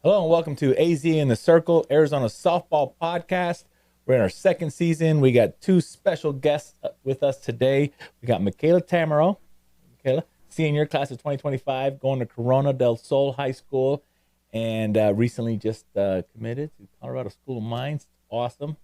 Hello and welcome to AZ in the Circle, Arizona Softball Podcast. We're in our second season. We got two special guests with us today. We got Miquela Tammaro, senior class of 2025, going to Corona del Sol High School, and recently just committed to Colorado School of Mines. Awesome.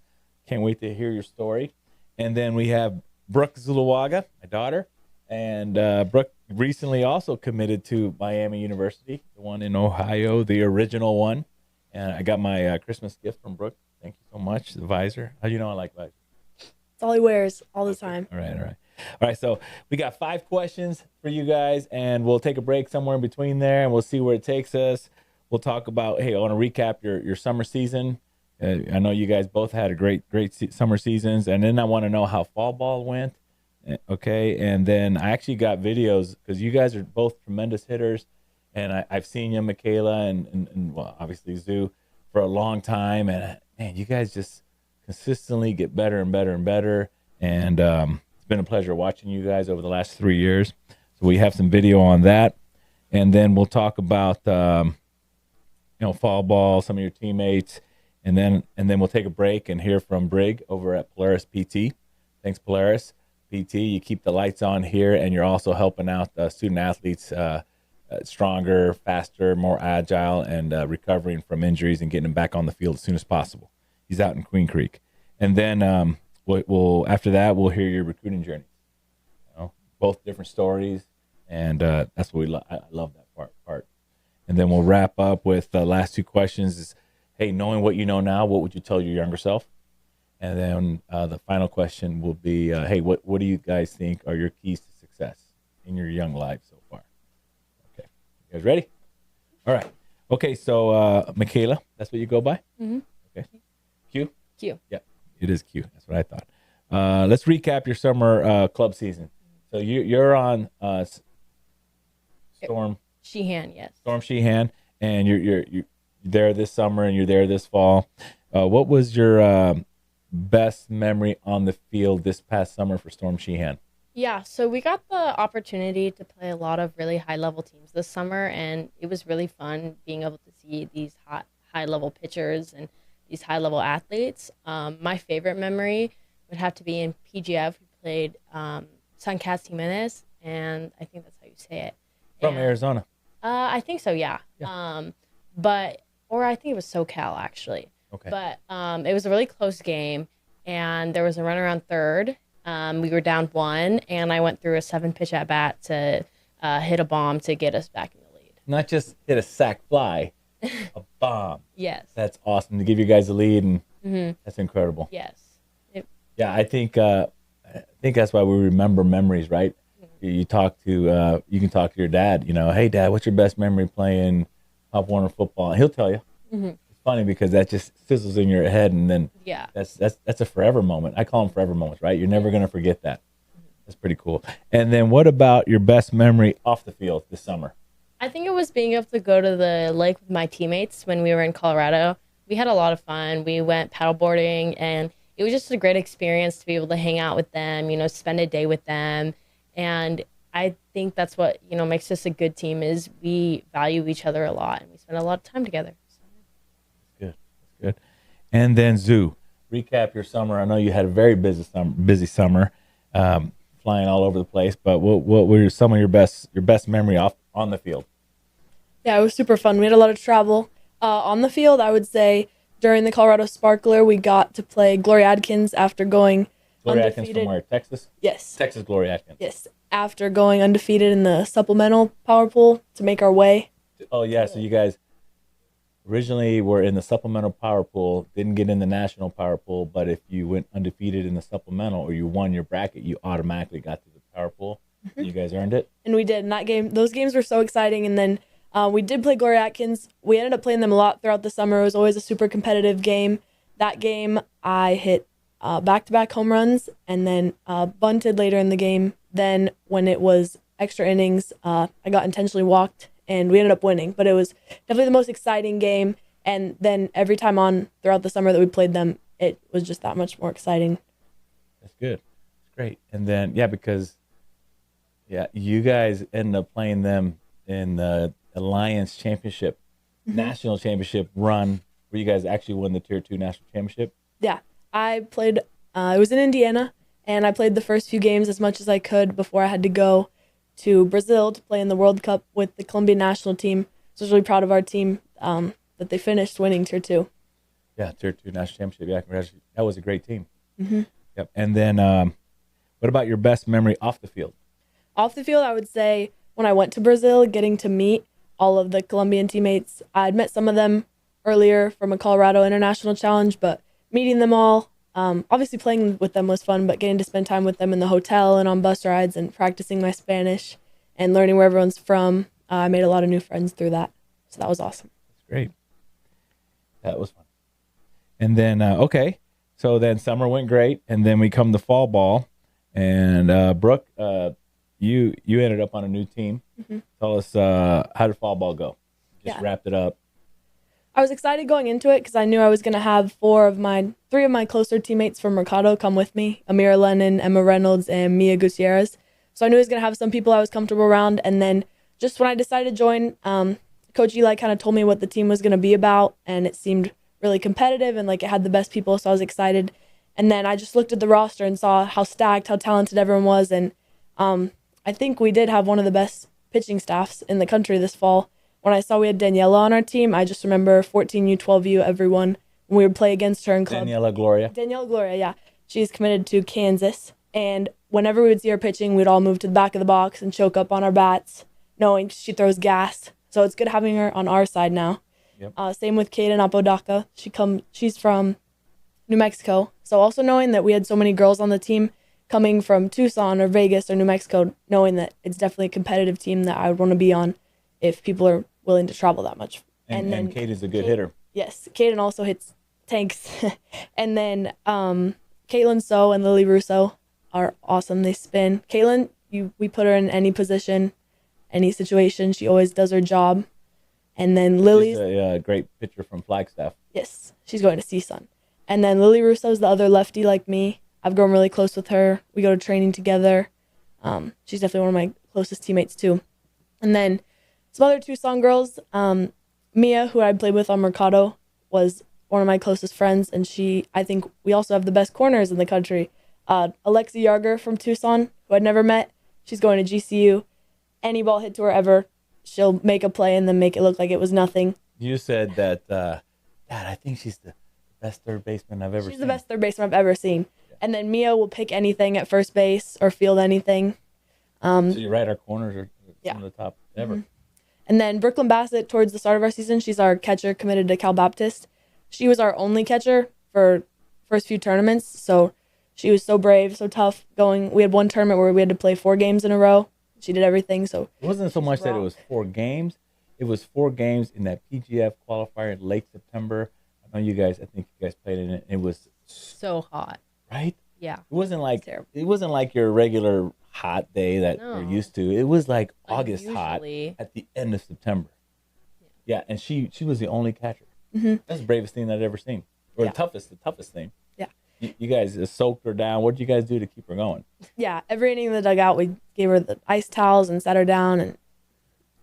Can't wait to hear your story. And then we have Brooke Zuluaga, my daughter, and Brooke recently also committed to Miami University, the one in Ohio, the original one. And I got my Christmas gift from Brooke. Thank you so much, the visor. How do you know I like visors? It's all he wears all the time. All right. So we got 5 questions for you guys, and we'll take a break somewhere in between there, and we'll see where it takes us. We'll talk about, hey, I want to recap your summer season. I know you guys both had a great summer seasons, and then I want to know how fall ball went. Okay, and then I actually got videos because you guys are both tremendous hitters, and I've seen you, Miquela, and well, obviously Zoo, for a long time, and man, you guys just consistently get better and better and better, and it's been a pleasure watching you guys over the last 3 years. So we have some video on that, and then we'll talk about fall ball, some of your teammates, and then we'll take a break and hear from Brig over at Polaris PT. Thanks, Polaris PT. You keep the lights on here, and you're also helping out student athletes stronger, faster, more agile, and recovering from injuries and getting them back on the field as soon as possible. He's out in Queen Creek. And then we'll after that, we'll hear your recruiting journey. Both different stories, and that's what I love that part. And then we'll wrap up with the last 2 questions is, hey, knowing what you know now, what would you tell your younger self? And then the final question will be, hey, what do you guys think are your keys to success in your young life so far? Okay. You guys ready? All right. Okay, so Miquela, that's what you go by? Mm-hmm. Okay. Q? Q. Yeah, it is Q. That's what I thought. Let's recap your summer club season. So you're on Storm Sheehan, yes. Storm Sheehan, and you're there this summer and you're there this fall. What was your best memory on the field this past summer for Storm Sheehan? Yeah, so we got the opportunity to play a lot of really high-level teams this summer, and it was really fun being able to see these high-level pitchers and these high-level athletes. My favorite memory would have to be in PGF. We played Suncast Jimenez, and I think that's how you say it. From Arizona. I think so, yeah. Or I think it was SoCal, actually. Okay. But it was a really close game, and there was a runner on third. We were down 1, and I went through a 7-pitch at bat to hit a bomb to get us back in the lead. Not just hit a sac fly, a bomb. Yes. That's awesome to give you guys a lead, and that's incredible. Yes. Yeah, I think that's why we remember memories, right? You talk to you can talk to your dad. Hey, Dad, what's your best memory playing Pop Warner football? And he'll tell you. Mm-hmm. It's funny because that just sizzles in your head, and then Yeah. that's a forever moment. I call them forever moments, right? You're never gonna forget that. That's pretty cool. And then what about your best memory off the field this summer? I think it was being able to go to the lake with my teammates when we were in Colorado. We had a lot of fun. We went paddleboarding, and it was just a great experience to be able to hang out with them, spend a day with them. And I think that's what, makes us a good team is we value each other a lot, and we spend a lot of time together. That's good. And then Zoo, recap your summer. I know you had a very busy summer, flying all over the place, but what were some of your best memory off on the field? Yeah, it was super fun. We had a lot of travel. On the field, I would say during the Colorado Sparkler, we got to play Gloria Adkins after going Gloria undefeated. Atkins from where? Texas? Yes. Texas Gloria Atkins. Yes. After going undefeated in the supplemental power pool to make our way. Oh, yeah. So you guys originally were in the supplemental power pool, didn't get in the national power pool, but if you went undefeated in the supplemental or you won your bracket, you automatically got to the power pool. Mm-hmm. You guys earned it? And we did. And those games were so exciting. And then we did play Gloria Atkins. We ended up playing them a lot throughout the summer. It was always a super competitive game. That game, I hit back-to-back home runs and then bunted later in the game. Then when it was extra innings, I got intentionally walked, and we ended up winning. But it was definitely the most exciting game. And then every time on throughout the summer that we played them, it was just that much more exciting. That's good. That's great. And then, because you guys ended up playing them in the Alliance Championship national championship run where you guys actually won the Tier 2 national championship? Yeah, I played. It was in Indiana, and I played the first few games as much as I could before I had to go to Brazil to play in the World Cup with the Colombian national team. So I was really proud of our team that they finished winning Tier 2. Yeah, Tier 2 national championship. Yeah, congratulations. That was a great team. Mm-hmm. Yep. And then what about your best memory off the field? Off the field, I would say when I went to Brazil, getting to meet all of the Colombian teammates. I'd met some of them earlier from a Colorado International Challenge, but meeting them all, obviously playing with them was fun, but getting to spend time with them in the hotel and on bus rides and practicing my Spanish and learning where everyone's from, I made a lot of new friends through that. So that was awesome. That's great. That was fun. And then, okay, so then summer went great, and then we come to fall ball, and Brooke, you ended up on a new team. Mm-hmm. Tell us, how did fall ball go? Just wrapped it up. I was excited going into it because I knew I was going to have three of my closer teammates from Mercado come with me, Amira Lennon, Emma Reynolds, and Mia Gutierrez. So I knew I was going to have some people I was comfortable around. And then just when I decided to join, Coach Eli kind of told me what the team was going to be about, and it seemed really competitive and like it had the best people, so I was excited. And then I just looked at the roster and saw how stacked, how talented everyone was, and I think we did have one of the best pitching staffs in the country this fall. When I saw we had Daniela on our team, I just remember 14U, 12U, everyone, when we would play against her in club. Daniela Gloria, yeah. She's committed to Kansas. And whenever we would see her pitching, we'd all move to the back of the box and choke up on our bats, knowing she throws gas. So it's good having her on our side now. Yep. Same with Kaden Apodaca. She's from New Mexico. So also knowing that we had so many girls on the team coming from Tucson or Vegas or New Mexico, knowing that it's definitely a competitive team that I would want to be on if people are willing to travel that much. And Kaden's a good hitter. Yes, Kaden also hits tanks. And then Caitlin So and Lily Russo are awesome. They spin. Caitlin, we put her in any position, any situation. She always does her job. And then Lily's a great pitcher from Flagstaff. Yes, she's going to CSUN. And then Lily Russo's the other lefty like me. I've grown really close with her. We go to training together. She's definitely one of my closest teammates too. And then some other Tucson girls. Mia, who I played with on Mercado, was one of my closest friends, and I think we also have the best corners in the country. Alexi Yarger from Tucson, who I'd never met. She's going to GCU. Any ball hit to her ever, she'll make a play and then make it look like it was nothing. You said that, Dad, I think she's the best third baseman I've ever seen. She's the best third baseman I've ever seen. Yeah. And then Mia will pick anything at first base or field anything. So you're right, our corners are some of the top ever. Mm-hmm. And then Brooklyn Bassett, towards the start of our season, she's our catcher committed to Cal Baptist. She was our only catcher for first few tournaments, so she was so brave, so tough going. We had one tournament where we had to play 4 games in a row. She did everything. So it wasn't so much that it was 4 games. It was 4 games in that PGF qualifier in late September. I know I think you guys played in it. It was so hot. Right? Yeah. It wasn't like your regular hot day that you're used to. It was like August hot at the end of September. Yeah, and she was the only catcher. Mm-hmm. That's the bravest thing I'd ever seen. Or the toughest thing. Yeah. You guys soaked her down. What did you guys do to keep her going? Yeah, every inning in the dugout, we gave her the ice towels and sat her down and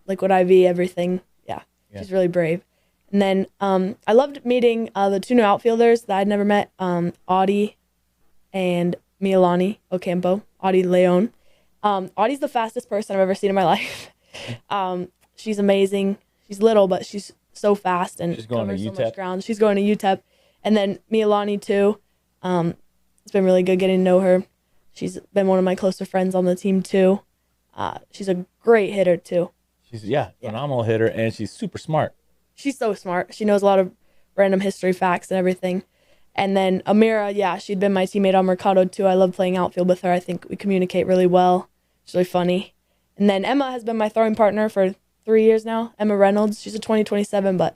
liquid IV, everything. Yeah. She's really brave. And then I loved meeting the 2 new outfielders that I'd never met, Audie and Milani Ocampo, Audie Leon. Audie's the fastest person I've ever seen in my life. She's amazing. She's little, but she's so fast and covers so much ground. She's going to UTEP. And then Milani too. It's been really good getting to know her. She's been one of my closer friends on the team too. She's a great hitter too. She's phenomenal hitter, and she's super smart. She's so smart. She knows a lot of random history facts and everything. And then Amira, she'd been my teammate on Mercado too. I love playing outfield with her. I think we communicate really well. She's really funny. And then Emma has been my throwing partner for 3 years now. Emma Reynolds, she's a 2027, but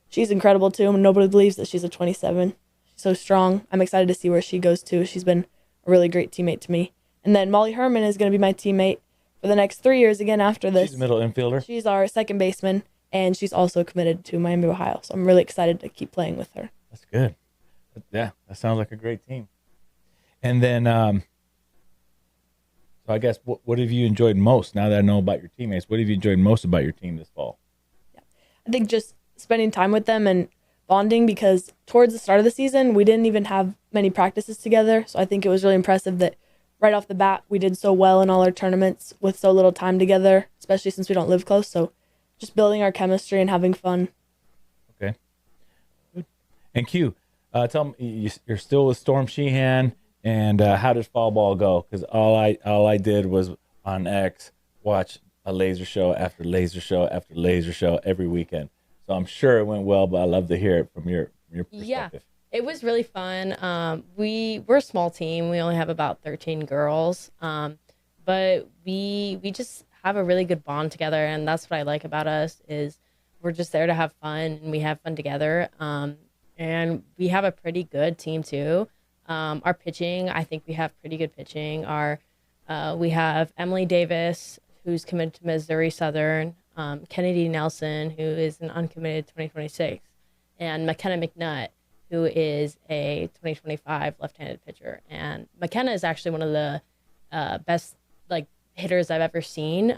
she's incredible too. Nobody believes that she's a 27. She's so strong. I'm excited to see where she goes too. She's been a really great teammate to me. And then Molly Herman is going to be my teammate for the next 3 years again after this. She's a middle infielder. She's our second baseman, and she's also committed to Miami, Ohio. So I'm really excited to keep playing with her. That's good. Yeah, that sounds like a great team. And then, so I guess what have you enjoyed most now that I know about your teammates? What have you enjoyed most about your team this fall? Yeah, I think just spending time with them and bonding, because towards the start of the season, we didn't even have many practices together. So I think it was really impressive that right off the bat, we did so well in all our tournaments with so little time together, especially since we don't live close. So just building our chemistry and having fun. Okay. And Q, tell me, you're still with Storm Sheehan, and how did fall ball go? Because all I did was on X watch a laser show after laser show after laser show every weekend. So I'm sure it went well, but I'd love to hear it from your perspective. Yeah, it was really fun. We're a small team. We only have about 13 girls, but we just have a really good bond together, and that's what I like about us is we're just there to have fun, and we have fun together. And we have a pretty good team too. Our pitching, I think we have pretty good pitching. We have Emily Davis, who's committed to Missouri Southern, Kennedy Nelson, who is an uncommitted 2026, and McKenna McNutt, who is a 2025 left-handed pitcher. And McKenna is actually one of the best hitters I've ever seen.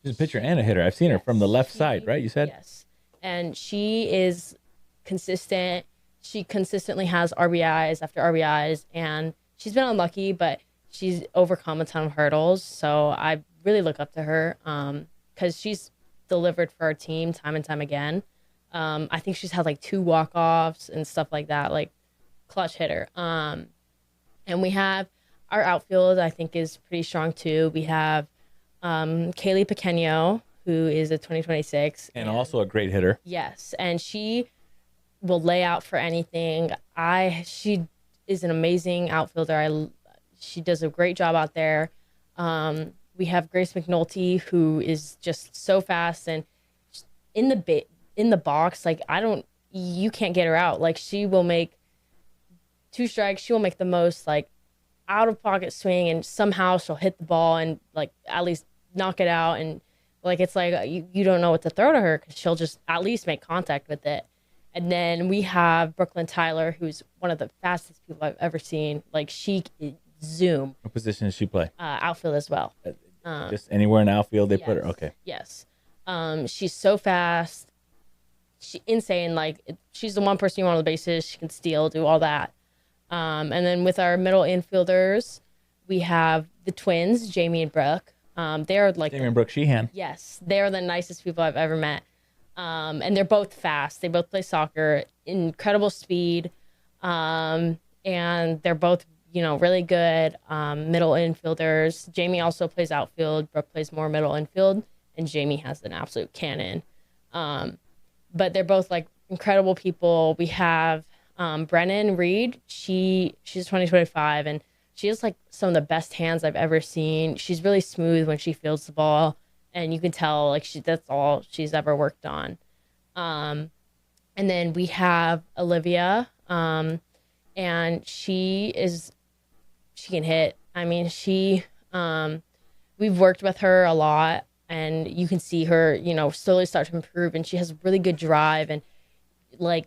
She's a pitcher and a hitter. I've seen her from the left side, right? You said? Yes. And she is consistent. She consistently has RBIs after RBIs, and she's been unlucky, but she's overcome a ton of hurdles. So I really look up to her because she's delivered for our team time and time again. I think she's had 2 walk-offs and stuff like that, clutch hitter. And we have our outfield, I think, is pretty strong too. We have Kaylee Pequeño, who is a 2026. And also a great hitter. Yes, and she will lay out for anything. She is an amazing outfielder. She does a great job out there. We have Grace McNulty, who is just so fast, and in the box, you can't get her out. She will make 2 strikes. She will make the most out of pocket swing, and somehow she'll hit the ball and at least knock it out. And you don't know what to throw to her because she'll just at least make contact with it. And then we have Brooklyn Tyler, who's one of the fastest people I've ever seen. She zoom. What position does she play? Outfield as well. Just anywhere in outfield they yes, put her? Okay. Yes. She's so fast. She's insane. She's the one person you want on the bases. She can steal, do all that. And then with our middle infielders, we have the twins, Jamie and Brooke. They're Jamie and Brooke Sheehan. Yes, they're the nicest people I've ever met. And they're both fast. They both play soccer, incredible speed. And they're both, really good middle infielders. Jamie also plays outfield. Brooke plays more middle infield. And Jamie has an absolute cannon. But they're both incredible people. We have Brennan Reed. She's 2025, and she has some of the best hands I've ever seen. She's really smooth when she fields the ball, and you can tell that's all she's ever worked on. And then we have Olivia, and she can hit. I mean, we've worked with her a lot, and you can see her, slowly start to improve, and she has really good drive, and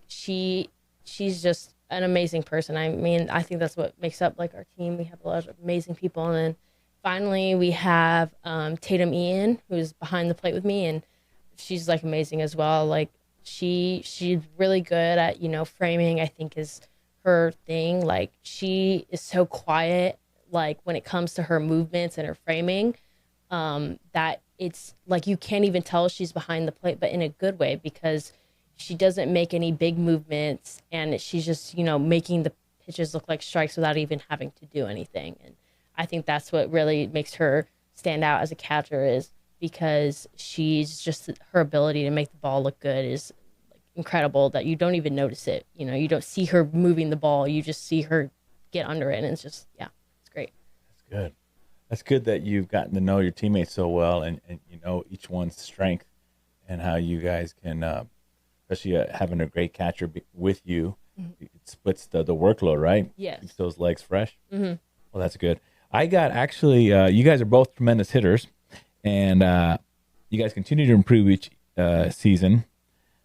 she's just an amazing person. I mean, I think that's what makes up our team. We have a lot of amazing people. And then finally we have Tatum Ian, who's behind the plate with me, and she's amazing as well. She's really good at, framing, I think is her thing. She is so quiet, when it comes to her movements and her framing, that it's you can't even tell she's behind the plate, but in a good way, because she doesn't make any big movements, and she's just, making the pitches look like strikes without even having to do anything. And I think that's what really makes her stand out as a catcher, is because she's just, her ability to make the ball look good is incredible, that you don't even notice it. You don't see her moving the ball. You just see her get under it. And it's just, it's great. That's good. That's good that you've gotten to know your teammates so well, and each one's strength and how you guys can, especially having a great catcher with you, it splits the workload, right? Yes. Keeps those legs fresh. Mm-hmm. Well, that's good. I got actually, you guys are both tremendous hitters, and you guys continue to improve each season.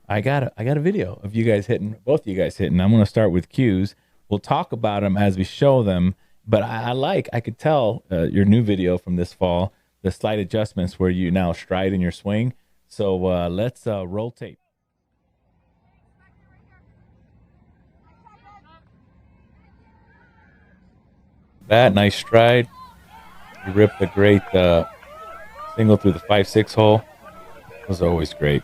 I got a video of you guys hitting, both of you guys hitting. I'm going to start with Q's. We'll talk about them as we show them, but I could tell your new video from this fall, the slight adjustments where you now stride in your swing. So let's roll tape. bat. Nice stride. You ripped a great single through the 5-6 hole. It was always great.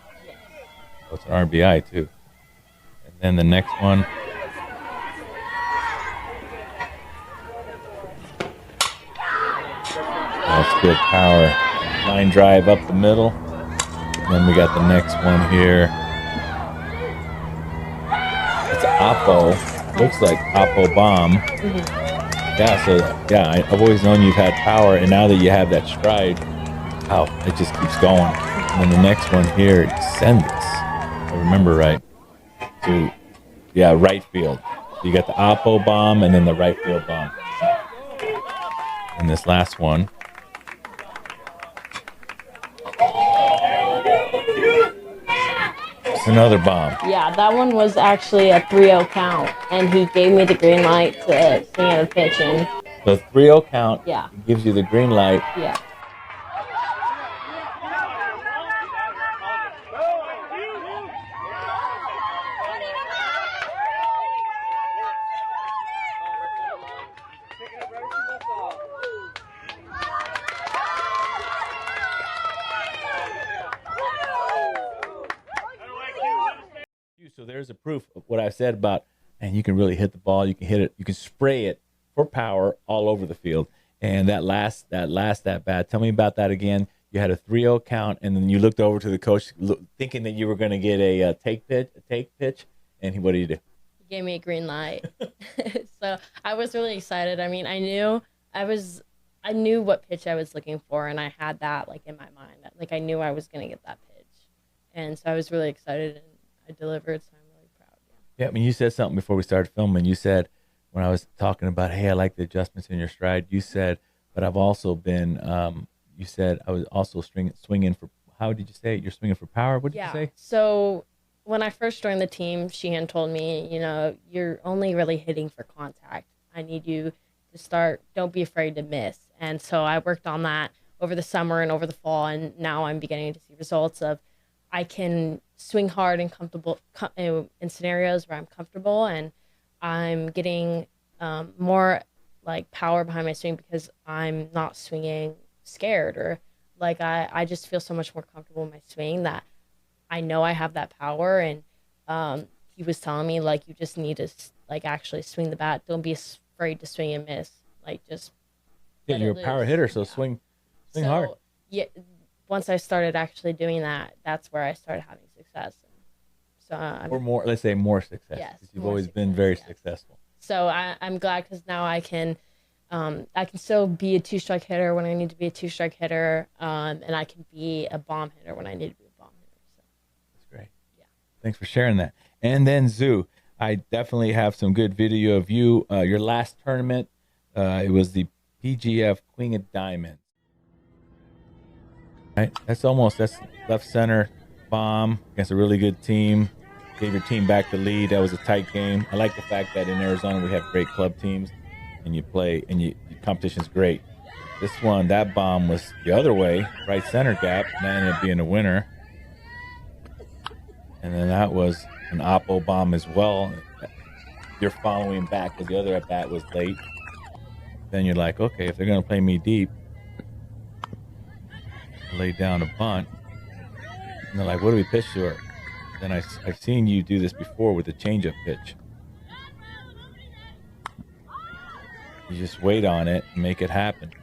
So it's an RBI too. And then the next one. That's good power. Line drive up the middle. And then we got the next one here. It's Oppo. Looks like Oppo bomb. Yeah, so yeah, I've always known you've had power, and now that you have that stride, wow, it just keeps going. And then the next one here, send this, if I remember right, to right field. So you got the Oppo bomb and then the right field bomb. And this last one. It's another bomb. Yeah, that one was actually a 3-0 count, and he gave me the green light to swing at a pitch. And The 3-0 count yeah, gives you the green light. yeah. So there's a proof of what I said about, and you can really hit the ball. You can hit it. You can spray it for power all over the field. And that last at bat. Tell me about that again. You had a 3-0 count, and then you looked over to the coach, thinking that you were going to get a take pitch. And what did he do? He gave me a green light. So I was really excited. I mean, I knew what pitch I was looking for, and I had that like in my mind. Like I knew I was going to get that pitch, and so I was really excited, and I delivered. So I'm really proud. Yeah, I mean, you said something before we started filming. You said, when I was talking about, hey, I like the adjustments in your stride, you said, but I've also been, you said I was also swinging for, how did you say it? You're swinging for power? What did you say? So when I first joined the team, Sheehan told me, you're only really hitting for contact. I need you to start, don't be afraid to miss. And so I worked on that over the summer and over the fall, and now I'm beginning to see results of I can swing hard and comfortable in scenarios where I'm comfortable, and I'm getting more like power behind my swing because I'm not swinging scared, or like I just feel so much more comfortable in my swing that I know I have that power. And he was telling me, like, you just need to like actually swing the bat. Don't be afraid to swing and miss. Like, just you're a power hitter, so swing hard. Yeah. Once I started actually doing that, that's where I started having success. So or more, let's say more success. Yes, you've always been very successful. So I'm glad, because now I can still be a 2-strike hitter when I need to be a 2-strike hitter, and I can be a bomb hitter when I need to be a bomb hitter. So that's great. Yeah. Thanks for sharing that. And then Zoo, I definitely have some good video of you. Your last tournament, it was the PGF Queen of Diamonds. Right, that's left center bomb against a really good team. Gave your team back the lead. That was a tight game. I like the fact that in Arizona we have great club teams, and you play, and your competition's great. This one, that bomb was the other way, right center gap, and that ended up being a winner. And then that was an Oppo bomb as well. You're following back because the other at bat was late. Then you're like, okay, if they're gonna play me deep, lay down a bunt, and they're like, what do we pitch to her? Then I've seen you do this before with the changeup pitch. You just wait on it and make it happen.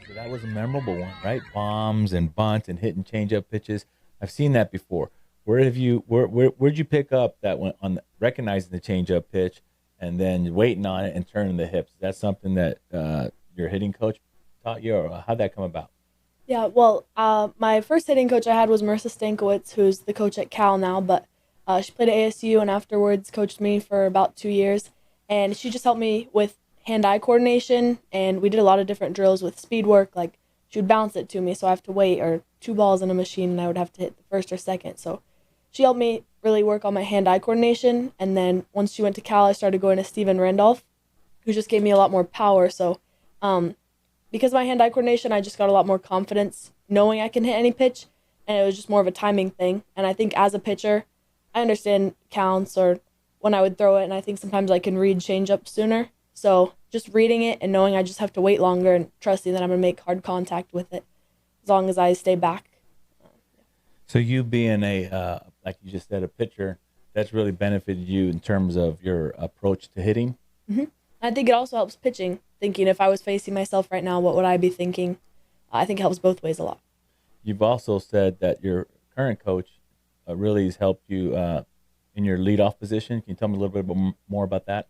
So that was a memorable one, right? Bombs and bunts and hitting changeup pitches. I've seen that before. Where'd you pick up that one on recognizing the changeup pitch and then waiting on it and turning the hips? Is that something that your hitting coach taught you, or how'd that come about? Yeah, well, my first hitting coach I had was Marissa Stankiewicz, who's the coach at Cal now, but she played at ASU and afterwards coached me for about 2 years. And she just helped me with hand-eye coordination, and we did a lot of different drills with speed work. Like, she would bounce it to me, so I have to wait, or 2 balls in a machine, and I would have to hit the first or second. So she helped me really work on my hand-eye coordination. And then once she went to Cal, I started going to Steven Randolph, who just gave me a lot more power. So because of my hand-eye coordination, I just got a lot more confidence knowing I can hit any pitch, and it was just more of a timing thing. And I think as a pitcher, I understand counts or when I would throw it, and I think sometimes I can read changeup sooner. So just reading it and knowing I just have to wait longer and trusting that I'm going to make hard contact with it as long as I stay back. So you being a, like you just said, a pitcher, that's really benefited you in terms of your approach to hitting? Mm-hmm. I think it also helps pitching, thinking if I was facing myself right now, what would I be thinking? I think it helps both ways a lot. You've also said that your current coach really has helped you in your leadoff position. Can you tell me a little bit more about that?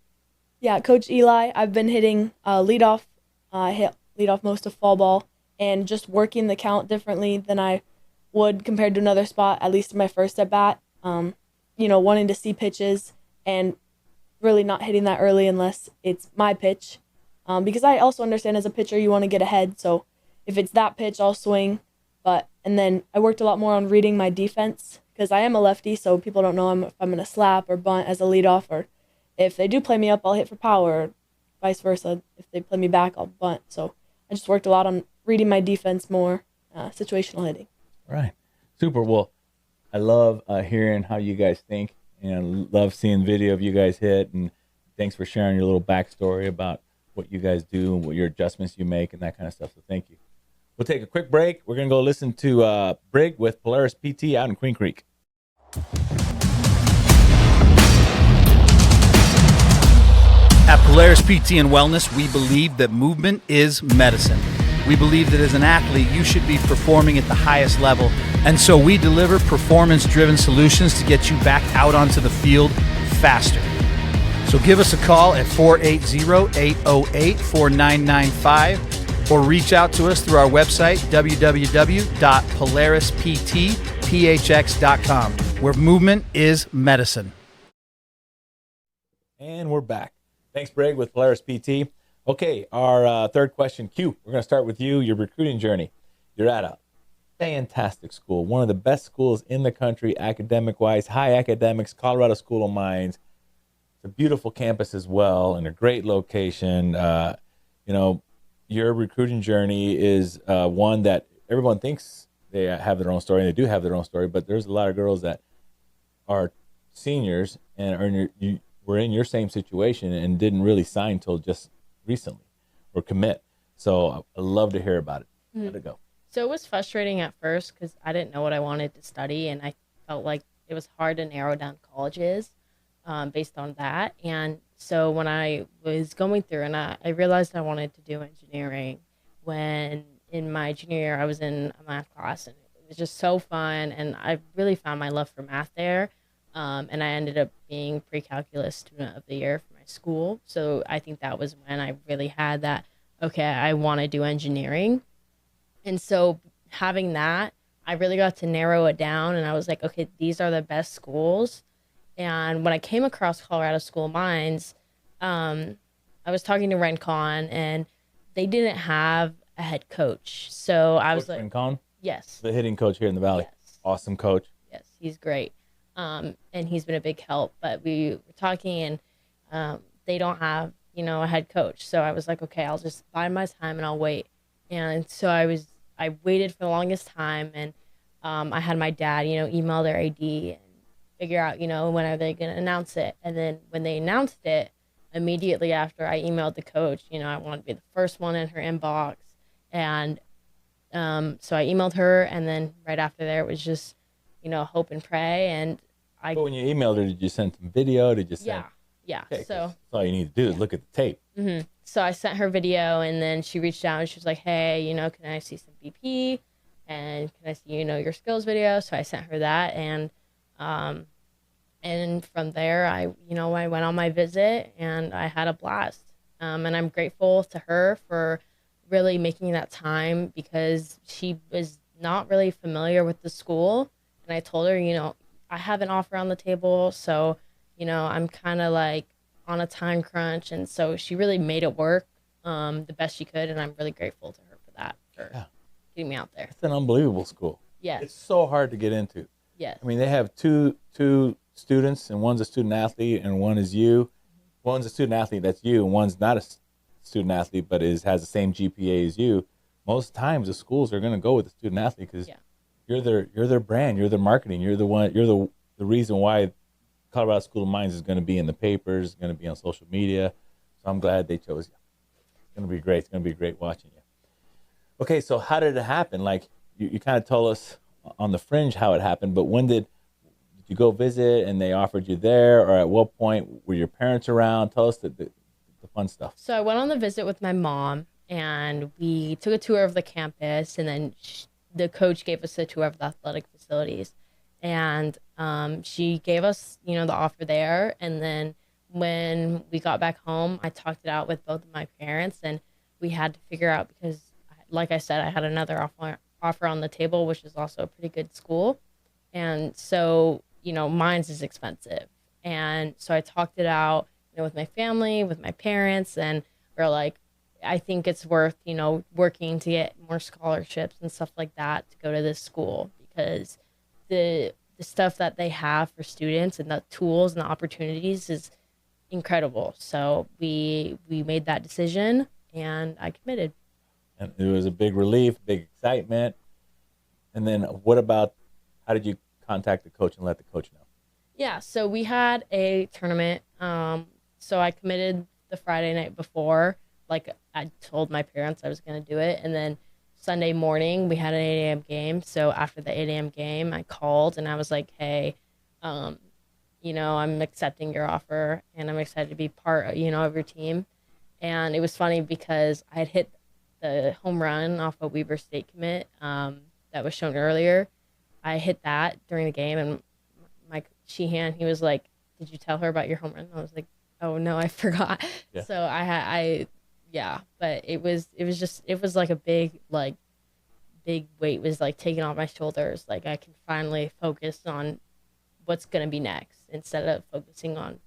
Yeah, Coach Eli, I've been hitting leadoff. I hit leadoff most of fall ball and just working the count differently than I would compared to another spot, at least in my first at bat. Wanting to see pitches and really not hitting that early unless it's my pitch. Because I also understand as a pitcher you want to get ahead, so if it's that pitch, I'll swing. And then I worked a lot more on reading my defense because I am a lefty, so people don't know if I'm going to slap or bunt as a leadoff, or if they do play me up, I'll hit for power, or vice versa. If they play me back, I'll bunt. So I just worked a lot on reading my defense more, situational hitting. Right. Super. Well, I love hearing how you guys think, and love seeing video of you guys hit. And thanks for sharing your little backstory about what you guys do and what your adjustments you make and that kind of stuff. So thank you. We'll take a quick break. We're going to go listen to Brig with Polaris PT out in Queen Creek. At Polaris PT and Wellness, we believe that movement is medicine. We believe that as an athlete, you should be performing at the highest level. And so we deliver performance-driven solutions to get you back out onto the field faster. So give us a call at 480-808-4995 or reach out to us through our website, www.polarisptphx.com, where movement is medicine. And we're back. Thanks, Brig, with Polaris PT. Okay, our third question, Q. We're going to start with you, your recruiting journey. You're at a fantastic school, one of the best schools in the country, academic-wise, high academics, Colorado School of Mines. It's a beautiful campus as well and a great location. Your recruiting journey is one that everyone thinks they have their own story, and they do have their own story, but there's a lot of girls that are seniors and were in your same situation and didn't really sign until just recently or commit. So I'd love to hear about it. How'd it go? So it was frustrating at first because I didn't know what I wanted to study, and I felt like it was hard to narrow down colleges based on that. And so when I was going through and I realized I wanted to do engineering when in my junior year I was in a math class, and it was just so fun, and I really found my love for math there. And I ended up being pre-calculus student of the year for my school. So I think that was when I really had that, okay, I want to do engineering. And so having that, I really got to narrow it down, and I was like, okay, these are the best schools. And when I came across Colorado School of Mines, I was talking to Rencon, and they didn't have a head coach. So I was like, Rencon? Yes. The hitting coach here in the Valley. Yes. Awesome coach. Yes, he's great. And he's been a big help. But we were talking, and they don't have, a head coach. So I was like, okay, I'll just bide my time and I'll wait. And so I waited for the longest time, and I had my dad, email their AD and figure out, when are they going to announce it. And then when they announced it, immediately after I emailed the coach, I wanted to be the first one in her inbox. And so I emailed her, and then right after there, it was just, hope and pray. And But when you emailed her, did you send some video? Did you send? Yeah. Okay, So that's all you need to do is look at the tape. Mm-hmm. So I sent her video, and then she reached out and she was like, hey, can I see some BP? And can I see, your skills video? So I sent her that. And from there, I went on my visit, and I had a blast. And I'm grateful to her for really making that time, because she was not really familiar with the school. And I told her, I have an offer on the table. So, I'm kind of like on a time crunch. And so she really made it work the best she could. And I'm really grateful to her for that, for getting me out there. It's an unbelievable school. Yes. It's so hard to get into. Yes. I mean, they have two students, and one's a student athlete, and one is you. One's a student athlete, that's you, and one's not a student athlete, but has the same GPA as you. Most times, the schools are going to go with the student athlete because you're their brand, you're their marketing, you're the reason why Colorado School of Mines is going to be in the papers, going to be on social media. So I'm glad they chose you. It's going to be great. It's going to be great watching you. Okay, so how did it happen? Like, you kind of told us on the fringe how it happened, but when did you go visit and they offered you there, or at what point were your parents around? Tell us the fun stuff. So I went on the visit with my mom, and we took a tour of the campus, and then the coach gave us a tour of the athletic facilities. And she gave us, the offer there. And then when we got back home, I talked it out with both of my parents, and we had to figure out, because like I said, I had another offer on the table, which is also a pretty good school. And so, mine's is expensive. And so I talked it out, with my family, with my parents, and we're like, I think it's worth, working to get more scholarships and stuff like that to go to this school, because the stuff that they have for students and the tools and the opportunities is incredible. So we made that decision, and I committed. And it was a big relief, big excitement. And then how did you contact the coach and let the coach know? Yeah, so we had a tournament. So I committed the Friday night before. Like, I told my parents I was going to do it. And then Sunday morning, we had an 8 a.m. game. So after the 8 a.m. game, I called and I was like, hey, I'm accepting your offer, and I'm excited to be part, of your team. And it was funny because I had hit the home run off a Weber State commit that was shown earlier. I hit that during the game, and Mike Sheehan, he was like, did you tell her about your home run? I was like, oh no, I forgot. Yeah. So but it was like a big weight was like taken off my shoulders. Like, I can finally focus on what's going to be next instead of focusing on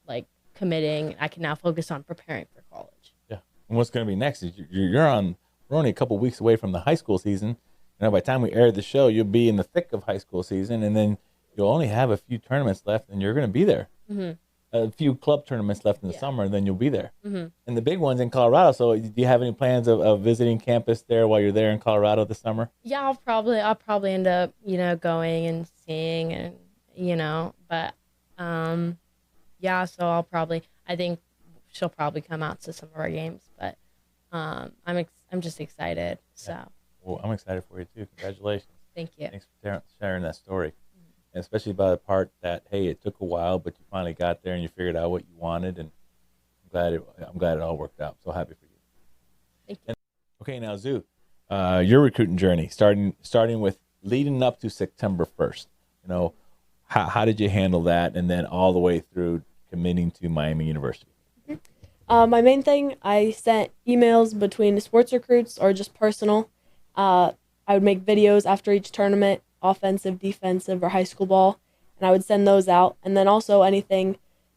like committing. I can now focus on preparing for college. Yeah. And what's going to be next is we're only a couple weeks away from the high school season. By the time we air the show, you'll be in the thick of high school season, and then you'll only have a few tournaments left, and you're going to be there. Mm-hmm. A few club tournaments left in the summer, and then you'll be there. Mm-hmm. And the big one's in Colorado. So do you have any plans of visiting campus there while you're there in Colorado this summer? Yeah, I'll probably end up, going and seeing, and, but, so I think she'll probably come out to some of our games, but, I'm just excited. So. Yeah. Well, I'm excited for you too. Congratulations. Thank you. Thanks for sharing that story. And especially about the part that, hey, it took a while, but you finally got there and you figured out what you wanted, and I'm glad it all worked out. So happy for you. Thank you. Okay, now Zoo, your recruiting journey, starting with leading up to September 1st. How did you handle that, and then all the way through committing to Miami University? My main thing, I sent emails between sports recruits or just personal. I would make videos after each tournament, offensive, defensive, or high school ball, and I would send those out. And then also any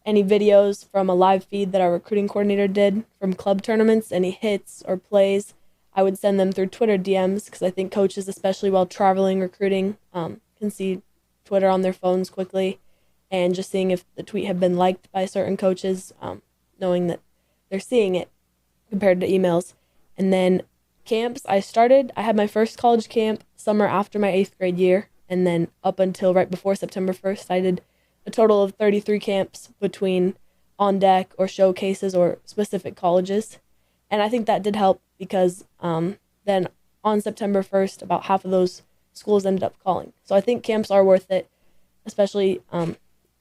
videos from a live feed that our recruiting coordinator did from club tournaments, any hits or plays, I would send them through Twitter DMs, because I think coaches, especially while traveling recruiting, can see Twitter on their phones quickly, and just seeing if the tweet had been liked by certain coaches, knowing that they're seeing it compared to emails. And then camps, I had my first college camp summer after my 8th grade year, and then up until right before September 1st, I did a total of 33 camps between on deck or showcases or specific colleges. And I think that did help, because then on September 1st, about half of those schools ended up calling. So I think camps are worth it, especially you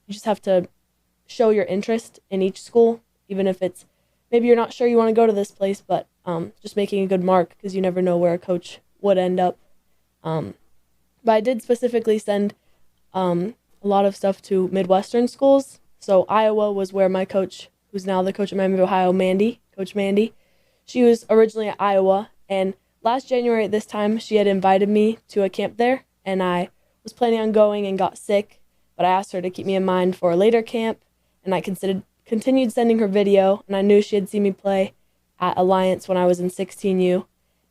just have to show your interest in each school, even if it's maybe you're not sure you want to go to this place, but just making a good mark, because you never know where a coach would end up. But I did specifically send a lot of stuff to Midwestern schools. So Iowa was where my coach, who's now the coach at Miami of Ohio, Coach Mandy, she was originally at Iowa. And last January at this time, she had invited me to a camp there, and I was planning on going and got sick, but I asked her to keep me in mind for a later camp, and I continued sending her video, and I knew she had seen me play at Alliance when I was in 16U.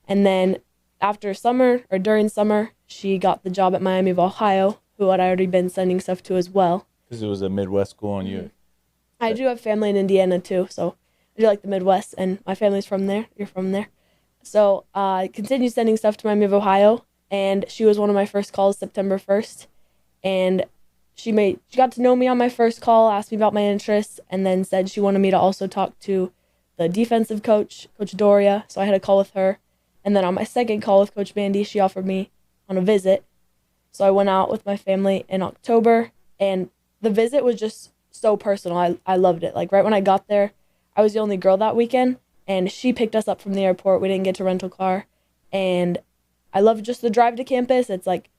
And then after summer, or during summer, she got the job at Miami of Ohio, who had already been sending stuff to as well. Because it was a Midwest school, and you... I do have family in Indiana too, so I do like the Midwest, and my family's from there. You're from there. So I continued sending stuff to Miami of Ohio, and she was one of my first calls September 1st. And she got to know me on my first call, asked me about my interests, and then said she wanted me to also talk to the defensive coach, Coach Doria. So I had a call with her. And then on my second call with Coach Bandy, she offered me on a visit. So I went out with my family in October, and the visit was just so personal. I loved it. Like right when I got there, I was the only girl that weekend, and she picked us up from the airport. We didn't get to rental car, and I loved just the drive to campus. It's like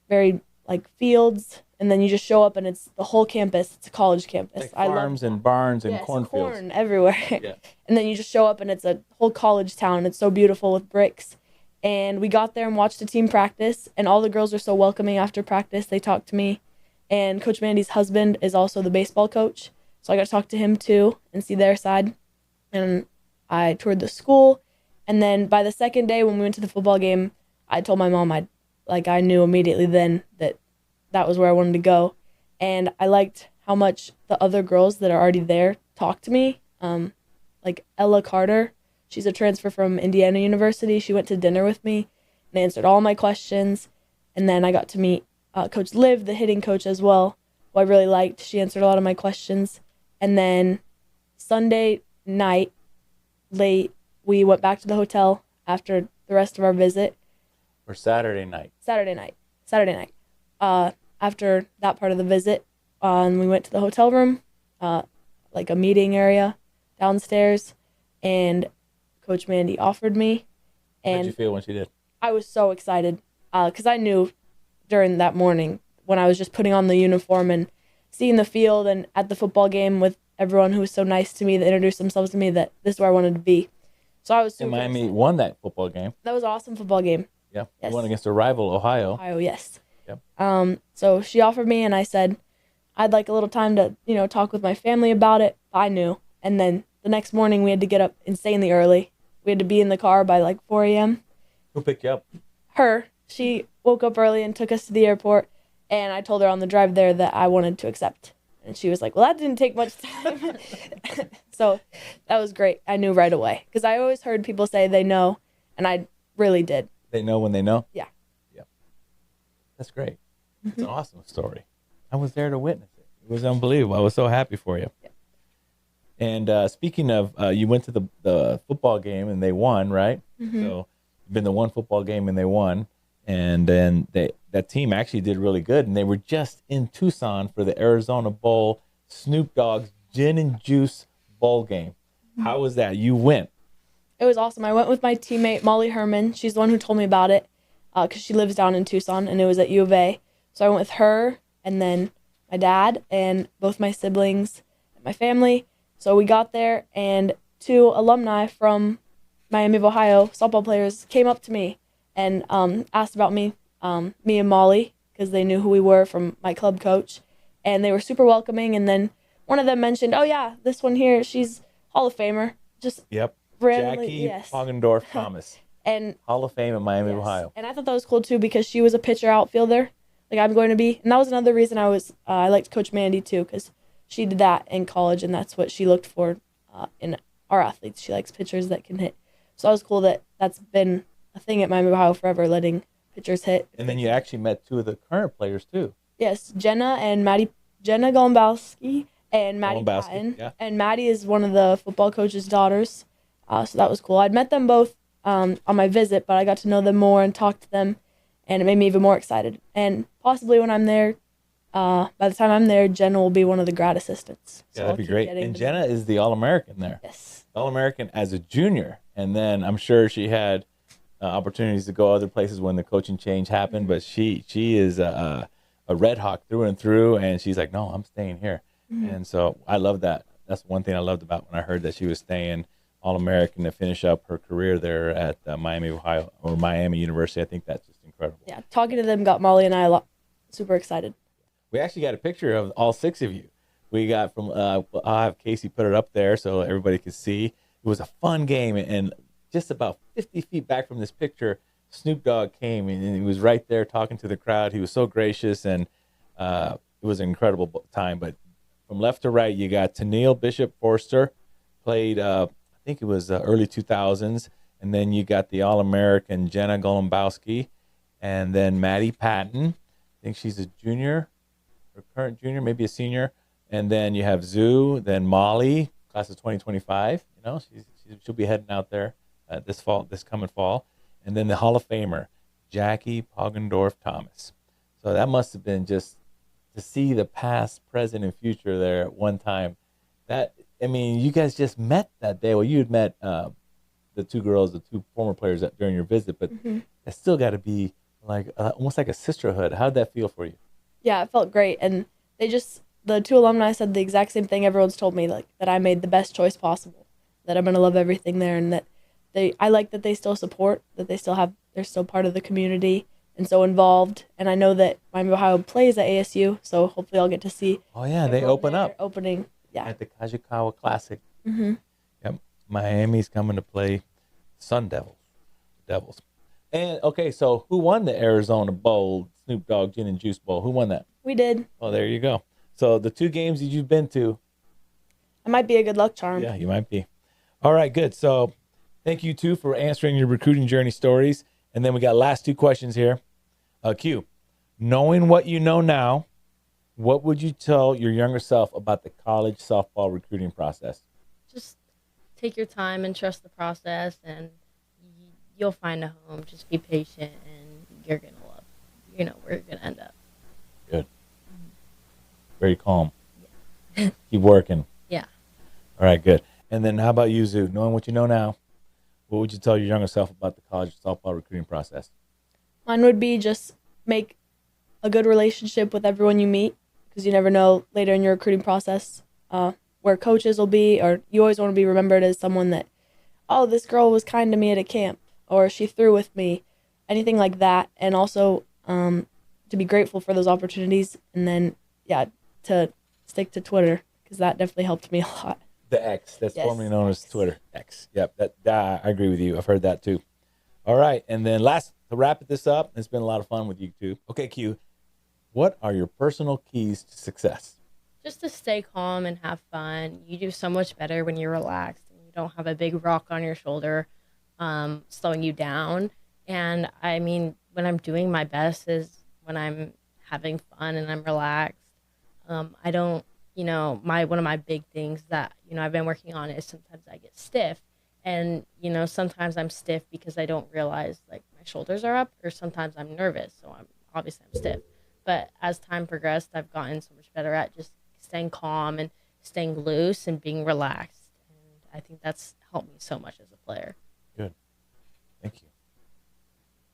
very like fields, and then you just show up and it's the whole campus. It's a college campus. Like farms and barns and cornfields. Corn everywhere. Yeah. And then you just show up and it's a whole college town. It's so beautiful with bricks. And we got there and watched a team practice, and all the girls were so welcoming after practice. They talked to me, and Coach Mandy's husband is also the baseball coach. So I got to talk to him too and see their side. And I toured the school. And then by the second day when we went to the football game, I told my mom I knew immediately then that was where I wanted to go. And I liked how much the other girls that are already there talk to me. Like Ella Carter, she's a transfer from Indiana University. She went to dinner with me and answered all my questions. And then I got to meet Coach Liv, the hitting coach as well, who I really liked. She answered a lot of my questions. And then Sunday night, late, we went back to the hotel after the rest of our visit. Or Saturday night. Saturday night. After that part of the visit, we went to the hotel room, like a meeting area downstairs, and Coach Mandy offered me. And how'd you feel when she did? I was so excited because I knew during that morning when I was just putting on the uniform and seeing the field and at the football game with everyone who was so nice to me that introduced themselves to me that this is where I wanted to be. So I was super And Miami excited. won that football game. That was an awesome football game. Yeah. Yes. You won against a rival, Ohio. Ohio, yes. Yep. So she offered me, and I said I'd like a little time to, talk with my family about it. I knew. And then the next morning we had to get up insanely early. We had to be in the car by like 4 a.m. Who picked you up? Her. She woke up early and took us to the airport, and I told her on the drive there that I wanted to accept. And she was like, well, that didn't take much time. So that was great. I knew right away because I always heard people say they know, and I really did. They know when they know? Yeah. That's great. It's an awesome story. I was there to witness it. It was unbelievable. I was so happy for you. Yeah. And speaking of, you went to the football game and they won, right? Mm-hmm. So you've been to one football game and they won. And then that team actually did really good. And they were just in Tucson for the Arizona Bowl, Snoop Dogg's Gin and Juice Bowl game. Mm-hmm. How was that? You went. It was awesome. I went with my teammate, Molly Herman. She's the one who told me about it because she lives down in Tucson, and it was at U of A. So I went with her and then my dad and both my siblings and my family. So we got there, and two alumni from Miami of Ohio, softball players, came up to me and asked about me and Molly, because they knew who we were from my club coach. And they were super welcoming. And then one of them mentioned, oh, yeah, this one here, she's Hall of Famer. Just Yep. randomly, Jackie yes. Pogendorf Thomas. And Hall of Fame at Miami, yes. Ohio. And I thought that was cool too because she was a pitcher outfielder, like I'm going to be. And that was another reason I liked Coach Mandy too, because she did that in college, and that's what she looked for in our athletes. She likes pitchers that can hit. So it was cool that that's been a thing at Miami, Ohio forever, letting pitchers hit. And then you actually met two of the current players too. Yes, Jenna Golombowski and Maddie Golombowski, Patton. yeah. And Maddie is one of the football coach's daughters. So that was cool. I'd met them both on my visit, but I got to know them more and talk to them, and it made me even more excited. And possibly when I'm there, by the time I'm there, Jenna will be one of the grad assistants. Yeah, that'd be great. And Jenna is the All-American there. Yes. All-American as a junior. And then I'm sure she had opportunities to go other places when the coaching change happened, but she is a Red Hawk through and through, and she's like, no, I'm staying here. Mm-hmm. And so I love that. That's one thing I loved about when I heard that she was staying All-American to finish up her career there at Miami, Ohio, or Miami University. I think that's just incredible. Yeah, talking to them got Molly and I super excited. We actually got a picture of all six of you. We got from, I'll have Casey put it up there so everybody can see. It was a fun game, and just about 50 feet back from this picture, Snoop Dogg came, and he was right there talking to the crowd. He was so gracious, and it was an incredible time. But from left to right, you got Tennille Bishop Forster, played, I think it was early 2000s, and then you got the All-American Jenna Golombowski, and then Maddie Patton. I think she's a junior, or current junior, maybe a senior. And then you have Zoo, then Molly class of 2025. You know, she'll be heading out there this coming fall. And then the Hall of Famer, Jackie Poggendorf Thomas. So that must have been just to see the past, present, and future there at one time. You guys just met that day. Well, you had met the two girls, the two former players during your visit, but it still got to be like almost like a sisterhood. How'd that feel for you? Yeah, it felt great. And the two alumni said the exact same thing everyone's told me, like that I made the best choice possible, that I'm going to love everything there, and that I like that they still support, that they're still part of the community and so involved. And I know that Miami of Ohio plays at ASU, so hopefully I'll get to see. Oh yeah, they open up. Opening, yeah. At the Kajikawa Classic. Yep. Miami's coming to play Sun Devils. And okay, so who won the Arizona Bowl, Snoop Dogg Gin and Juice Bowl? Who won that? We did. Oh, there you go. So the 2 games that you've been to. I might be a good luck charm. Yeah, you might be. All right, good. So thank you, too, for answering your recruiting journey stories. And then we got last 2 questions here. Q, knowing what you know now, what would you tell your younger self about the college softball recruiting process? Just take your time and trust the process, and you'll find a home. Just be patient, and you're going to love, where you're going to end up. Good. Very calm. Yeah. Keep working. Yeah. All right, good. And then how about you, Zoo? Knowing what you know now, what would you tell your younger self about the college softball recruiting process? Mine would be just make a good relationship with everyone you meet, because you never know later in your recruiting process where coaches will be, or you always want to be remembered as someone that, oh, this girl was kind to me at a camp, or she threw with me, anything like that. And also to be grateful for those opportunities, and then, to stick to Twitter, because that definitely helped me a lot. The X, that's Yes. formerly known as Twitter. X. Yep, I agree with you. I've heard that too. All right, and then last, to wrap this up, it's been a lot of fun with you too. Okay, Q, what are your personal keys to success? Just to stay calm and have fun. You do so much better when you're relaxed and you don't have a big rock on your shoulder slowing you down. And I mean, when I'm doing my best is when I'm having fun and I'm relaxed. I don't, one of my big things that, I've been working on is sometimes I get stiff. And, sometimes I'm stiff because I don't realize like my shoulders are up, or sometimes I'm nervous. So I'm stiff. But as time progressed, I've gotten so much better at just staying calm and staying loose and being relaxed. And I think that's helped me so much as a player. Good. Thank you.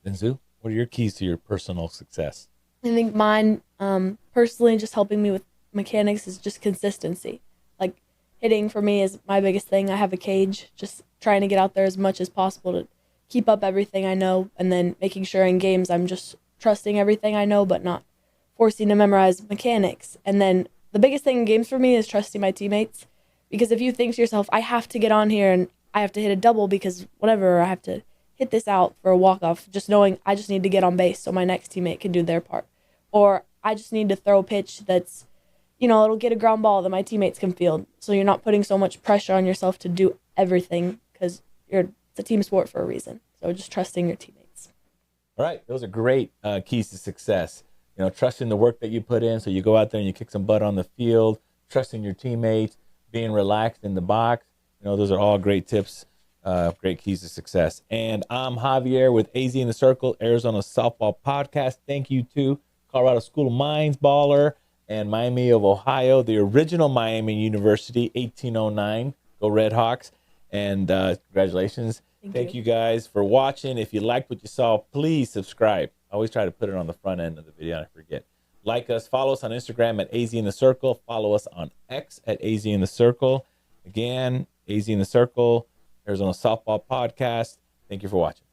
Then Zoo, what are your keys to your personal success? I think mine, personally, just helping me with mechanics is just consistency. Like, hitting for me is my biggest thing. I have a cage, just trying to get out there as much as possible to keep up everything I know, and then making sure in games I'm just trusting everything I know, but not forcing to memorize mechanics. And then the biggest thing in games for me is trusting my teammates, because if you think to yourself, I have to get on here and I have to hit a double because whatever, I have to hit this out for a walk-off, just knowing I just need to get on base so my next teammate can do their part. Or I just need to throw a pitch that's, it'll get a ground ball that my teammates can field. So you're not putting so much pressure on yourself to do everything, because it's a team sport for a reason. So just trusting your teammates. All right, those are great keys to success. Trusting the work that you put in, so you go out there and you kick some butt on the field, trusting your teammates, being relaxed in the box. Those are all great tips, great keys to success. And I'm Javier with AZ in the Circle, Arizona Softball Podcast. Thank you to Colorado School of Mines baller and Miami of Ohio, the original Miami University, 1809. Go Red Hawks. And congratulations. Thank you guys for watching. If you liked what you saw, please subscribe. I always try to put it on the front end of the video and I forget. Like us, follow us on Instagram at AZ in the Circle. Follow us on X at AZ in the Circle. Again, AZ in the Circle, Arizona Softball Podcast. Thank you for watching.